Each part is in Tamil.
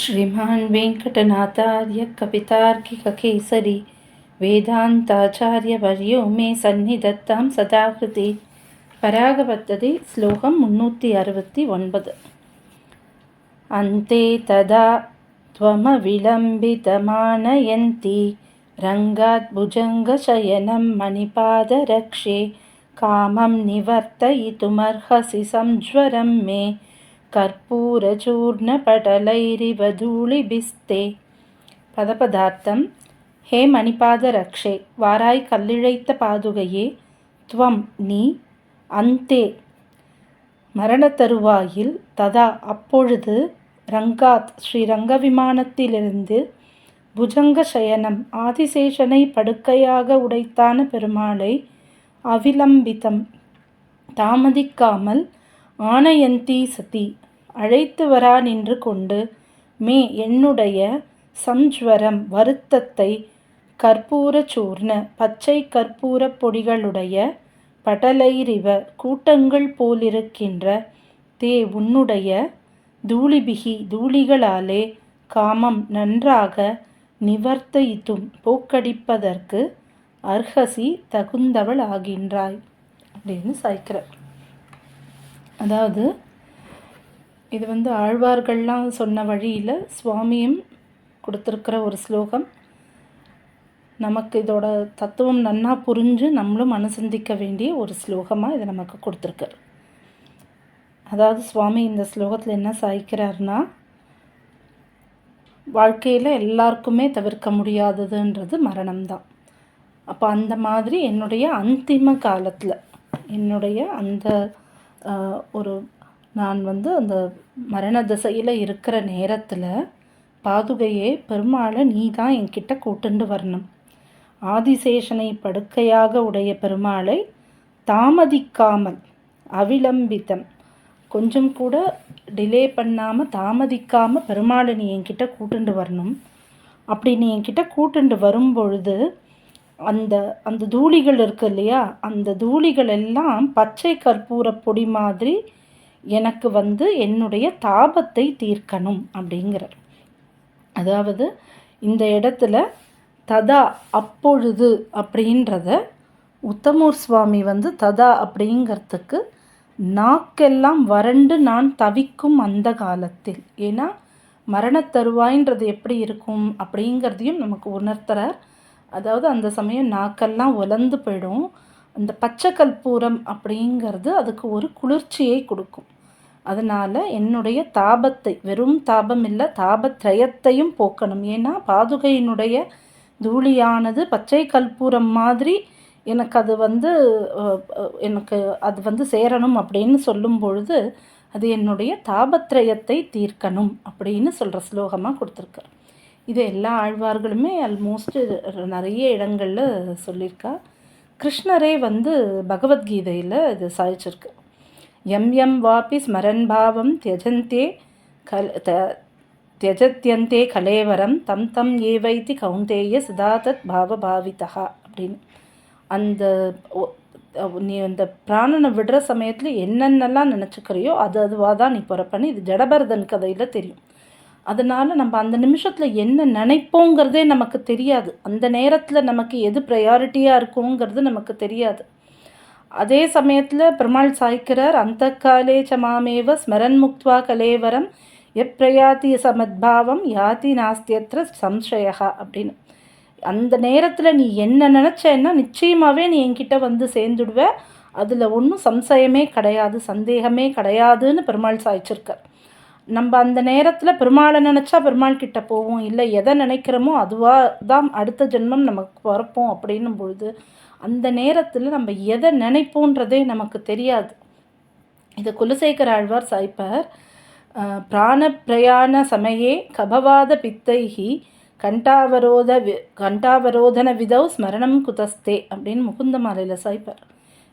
श्रीमान् वेङ्कटनाथार्य कवितार्किककेसरी वेदान्ताचार्यवर्यो मे सन्निधत्तां सदा कृते परागवर्तते श्लोकं 369 अन्ते तदा त्वमविलम्बितमानयन्ति रङ्गात् भुजङ्गशयनं मणिपादरक्षे कामं निवर्तयितुमर्हसि संज्वरं मे கற்பூரச்சூர்ணபடலைரிவ தூளிபிஸ்தே. பதபதார்த்தம். ஹே மணிபாத ரக்ஷே, வாராய் கல்லிழைத்த பாதுகையே. துவம் நீ, அந்தே மரணத்தருவாயில், ததா அப்பொழுது, ரங்காத் ஸ்ரீரங்க விமானத்திலிருந்து, புஜங்க சயனம் ஆதிசேஷனை படுக்கையாக உடைத்தான பெருமாளை, அவிலம்பிதம் தாமதிக்காமல், ஆனயந்தி சதி அழைத்து வரா நின்று கொண்டு, மே என்னுடைய சம்ஜ்வரம் வருத்தத்தை, கற்பூர சூர்ண பச்சை கற்பூர பொடிகளுடைய, படலைரிவ கூட்டங்கள் போலிருக்கின்ற, தே உன்னுடைய, தூளிபிகி தூளிகளாலே, காமம் நன்றாக, நிவர்த்தயித்தும் போக்கடிப்பதற்கு, அர்ஹசி தகுந்தவள் ஆகின்றாய் அப்படின்னு சாய்க்கிறார். அதாவது இது ஆழ்வார்கள்லாம் சொன்ன வழியில் சுவாமியும் கொடுத்துருக்கிற ஒரு ஸ்லோகம். நமக்கு இதோட தத்துவம் நன்னா புரிஞ்சு நம்மளும் அனுசந்திக்க வேண்டிய ஒரு ஸ்லோகமாக இதை நமக்கு கொடுத்துருக்கார். அதாவது சுவாமி இந்த ஸ்லோகத்தில் என்ன சாய்க்கிறார்னா, வாழ்க்கையில் எல்லாருக்குமே தவிர்க்க முடியாததுன்றது மரணம்தான். அப்போ அந்த மாதிரி என்னுடைய அந்திம காலத்தில், என்னுடைய அந்த நான் அந்த மரண திசையில் இருக்கிற நேரத்தில், பாதுகையே பெருமாளை நீ தான் என்கிட்ட கூட்டுண்டு வரணும். ஆதிசேஷனை படுக்கையாக உடைய பெருமாளை தாமதிக்காமல், அவிலம்பித்தம் கொஞ்சம் கூட டிலே பண்ணாமல், தாமதிக்காமல் பெருமாளை நீ என்கிட்ட கூட்டுண்டு வரணும். அப்படி நீ என்கிட்ட கூட்டுண்டு வரும்பொழுது அந்த அந்த தூளிகள் இருக்கு இல்லையா, அந்த தூளிகள் எல்லாம் பச்சை கற்பூர பொடி மாதிரி எனக்கு என்னுடைய தாபத்தை தீர்க்கணும் அப்படிங்கிறார். அதாவது இந்த இடத்துல ததா அப்பொழுது அப்படின்றத உத்தமூர் சுவாமி ததா அப்படிங்கிறதுக்கு நாக்கெல்லாம் வறண்டு நான் தவிக்கும் அந்த காலத்தில், ஏன்னா மரணத்தருவாயின்றது எப்படி இருக்கும் அப்படிங்கிறதையும் நமக்கு உணர்த்துறார். அதாவது அந்த சமயம் நாக்கெல்லாம் உலர்ந்து போயிடும். அந்த பச்சை கற்பூரம் அப்படிங்கிறது அதுக்கு ஒரு குளிர்ச்சியை கொடுக்கும். அதனால் என்னுடைய தாபத்தை, வெறும் தாபம் இல்லை, தாபத்ரயத்தையும் போக்கணும். ஏன்னா பாதுகையினுடைய தூளியானது பச்சை கற்பூரம் மாதிரி எனக்கு அது எனக்கு அது சேரணும் அப்படின்னு சொல்லும் பொழுது, அது என்னுடைய தாபத்ரயத்தை தீர்க்கணும் அப்படின்னு சொல்கிற ஸ்லோகமாக கொடுத்துருக்கார். இது எல்லா ஆழ்வார்களுமே ஆல்மோஸ்ட் நிறைய இடங்களில் சொல்லியிருக்கா. கிருஷ்ணரே பகவத்கீதையில் இது சாய்ச்சிருக்கு. எம் எம் வாபி ஸ்மரன் பாவம் தியஜந்தே தியஜத்யந்தே கலேவரம் தம் தம் ஏவைத்தி கௌந்தேய சிதாதத் பாவபாவிதா அப்படின்னு. நீ அந்த பிராணனை விடுற சமயத்தில் என்னென்னலாம் நினச்சிக்கிறியோ அதுவாக தான் நீ பிறப்பன்னு இது ஜடபரதன் கதையில் தெரியும். அதனால் நம்ம அந்த நிமிஷத்தில் என்ன நினைப்போங்கிறதே நமக்கு தெரியாது. அந்த நேரத்தில் நமக்கு எது ப்ரையாரிட்டியாக இருக்குங்கிறது நமக்கு தெரியாது. அதே சமயத்தில் பெருமாள் சாய்க்கிறார், அந்த காலே சமாமேவ ஸ்மரன் முக்த்வா கலேவரம் எப்பிரயாதி சமத்பாவம் யாதி நாஸ்தியற்ற சம்சயா அப்படின்னு. அந்த நேரத்தில் நீ என்ன நினச்சேன்னா நிச்சயமாகவே நீ என்கிட்ட சேர்ந்துடுவ, அதில் ஒன்றும் சம்சயமே கிடையாது, சந்தேகமே கிடையாதுன்னு பெருமாள் சாய்ச்சிருக்கார். நம்ம அந்த நேரத்தில் பெருமாளை நினச்சா பெருமாள் கிட்ட போவோம், இல்லை எதை நினைக்கிறோமோ அதுவாக தான் அடுத்த ஜென்மம் நமக்கு பிறப்போம் அப்படின்னும் பொழுது அந்த நேரத்தில் நம்ம எதை நினைப்போன்றதே நமக்கு தெரியாது. இது குலசேகர ஆழ்வார் சாய்ப்பார். பிராண பிரயாண சமயே கபவாத பித்தைஹி கண்டாவரோதன விதௌ ஸ்மரணம் குதஸ்தே அப்படின்னு முகுந்த மாலையில் சாய்ப்பார்.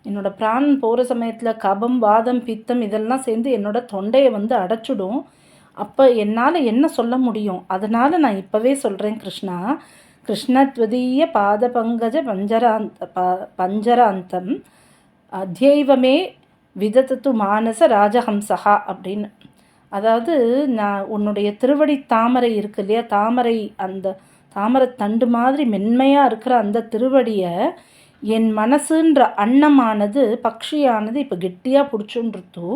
என்னோட பிராணன் போகிற சமயத்தில் கபம் வாதம் பித்தம் இதெல்லாம் சேர்ந்து என்னோட தொண்டையை அடைச்சிடும். அப்போ என்னால் என்ன சொல்ல முடியும்? அதனால் நான் இப்போவே சொல்கிறேன், கிருஷ்ணா, கிருஷ்ணத்வதீய பாத பங்கஜ பஞ்சராந்தம் அத்தியைவமே விதத்து மானச ராஜஹம்சா அப்படின்னு. அதாவது நான் உன்னுடைய திருவடி தாமரை இருக்கு இல்லையா, தாமரை அந்த தாமரை தண்டு மாதிரி மென்மையாக இருக்கிற அந்த திருவடியை என் மனசுன்ற அன்னமானது பக்ஷியானது இப்போ கெட்டியாக பிடிச்சுன்ருத்தோ,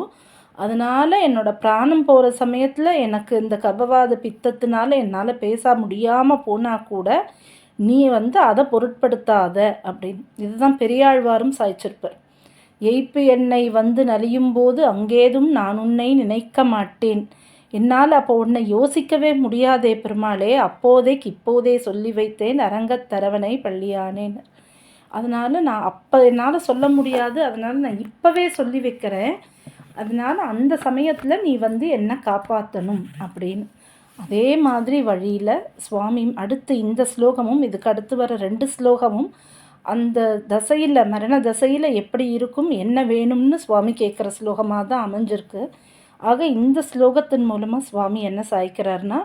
அதனால் என்னோடய பிராணம் போகிற சமயத்தில் எனக்கு இந்த கபவாத பித்தத்தினால என்னால் பேச முடியாமல் போனால் கூட நீ அதை பொருட்படுத்தாத அப்படின்னு. இதுதான் பெரியாழ்வாரும் சாய்ச்சிருப்பார். எய்ப்பு என்னை நலியும் போது அங்கேதும் நான் உன்னை நினைக்க மாட்டேன். என்னால் அப்போ உன்னை யோசிக்கவே முடியாதே பெருமாளே, அப்போதைக்கு இப்போதே சொல்லி வைத்தேன் அரங்கத்தரவனை பள்ளியானேன். அதனால் நான் அப்போ என்னால் சொல்ல முடியாது, அதனால் நான் இப்போவே சொல்லி வைக்கிறேன். அதனால் அந்த சமயத்தில் நீ என்ன காப்பாற்றணும் அப்படின்னு. அதே மாதிரி வழியில் சுவாமி அடுத்து இந்த ஸ்லோகமும் இதுக்கு அடுத்து வர 2 ஸ்லோகமும் அந்த தசையில் மரண தசையில் எப்படி இருக்கும் என்ன வேணும்னு சுவாமி கேட்குற ஸ்லோகமாக தான் அமைஞ்சிருக்கு. ஆக இந்த ஸ்லோகத்தின் மூலமாக சுவாமி என்ன சாய்க்கிறார்னா,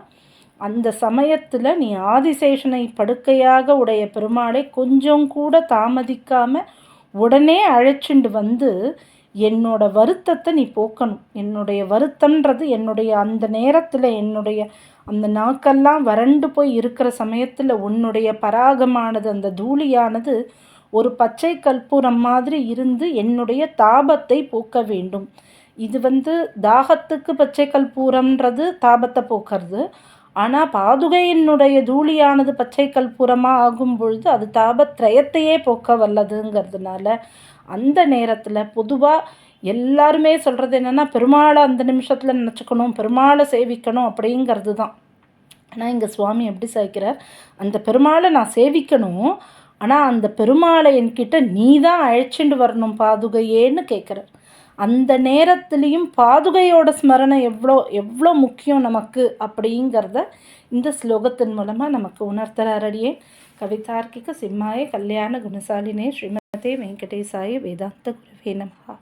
அந்த சமயத்தில் நீ ஆதிசேஷனை படுக்கையாக உடைய பெருமாளை கொஞ்சம் கூட தாமதிக்காமல் உடனே அழைச்சிண்டு என்னோட வருத்தத்தை நீ போக்கணும். என்னுடைய வருத்தம்ன்றது என்னுடைய அந்த நேரத்தில் என்னுடைய அந்த நாக்கெல்லாம் வறண்டு போய் இருக்கிற சமயத்தில் உன்னுடைய பராகமானது அந்த தூளியானது ஒரு பச்சை கற்பூரம் மாதிரி இருந்து என்னுடைய தாபத்தை போக்க வேண்டும். இது தாகத்துக்கு பச்சை கற்பூரம்ன்றது தாபத்தை போக்குறது. ஆனால் பாதுகையினுடைய தூளியானது பச்சை கற்பூரமாக ஆகும் பொழுது அது தாபத்ரயத்தையே போக்க வல்லதுங்கிறதுனால அந்த நேரத்தில் பொதுவாக எல்லாருமே சொல்கிறது என்னென்னா, பெருமாளை அந்த நிமிஷத்தில் நினச்சிக்கணும், பெருமாளை சேவிக்கணும் அப்படிங்கிறது தான். ஆனால் இங்கே சுவாமி எப்படி சாய்க்கிறார், அந்த பெருமாளை நான் சேவிக்கணும், ஆனால் அந்த பெருமாளை என்கிட்ட நீ தான் அழைச்சிட்டு வரணும் பாதுகையேன்னு கேட்குறார். அந்த நேரத்துலேயும் பாதுகையோட ஸ்மரணை எவ்வளோ முக்கியம் நமக்கு அப்படிங்கிறத இந்த ஸ்லோகத்தின் மூலமாக நமக்கு உணர்த்துறாரடியே. கவிதார்க்கிக சிம்மாய கல்யாண குணசாலினே ஸ்ரீமதே வெங்கடேசாய வேதாந்த குருவே நமஹா.